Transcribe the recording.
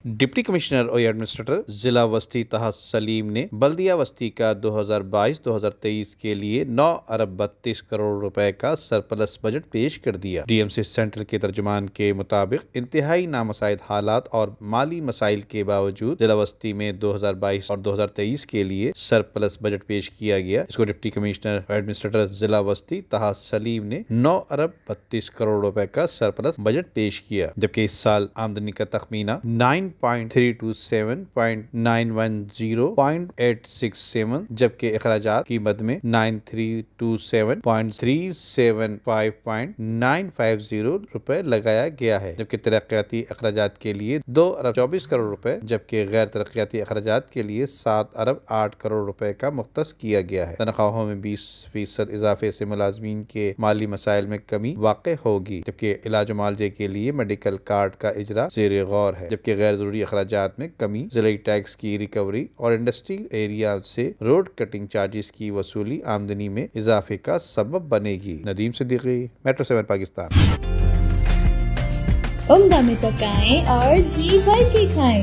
Deputy commissioner اور administrator ضلع وسطی طه سلیم نے بلدیہ وسطی کا 2022-2023 کے لیے 9 ارب 32 کروڑ روپے کا سرپلس بجٹ پیش کر دیا۔ ڈی ایم سی سینٹرل کے ترجمان کے مطابق انتہائی نامساعد حالات اور مالی مسائل کے باوجود ضلع وسطی میں 2022 اور 2023 کے لیے سرپلس بجٹ پیش کیا گیا، اس کو ڈپٹی کمشنر اور ایڈمنسٹریٹر ضلع وسطی طه سلیم نے 9 ارب 32 کروڑ روپے کا سرپلس بجٹ پیش کیا، جبکہ اس سال آمدنی کا تخمینہ 9.327.910.867 جبکہ اخراجات کی مد میں 9.327.375.950 روپے لگایا گیا ہے، جبکہ ترقیاتی اخراجات کے لیے 2 ارب 24 کروڑ روپے جبکہ غیر ترقیاتی اخراجات کے لیے 7 ارب 8 کروڑ روپے کا مختص کیا گیا ہے۔ تنخواہوں میں 20% اضافے سے ملازمین کے مالی مسائل میں کمی واقع ہوگی، جبکہ علاج و معالجے کے لیے میڈیکل کارڈ کا اجرا زیر غور ہے، جبکہ غیر ضروری اخراجات میں کمی، ضلعی ٹیکس کی ریکوری اور انڈسٹریل ایریا سے روڈ کٹنگ چارجز کی وصولی آمدنی میں اضافے کا سبب بنے گی۔ ندیم صدیقی، میٹرو 7 پاکستان۔ عمدہ میں پکائیں اور جی بھر کے کھائیں۔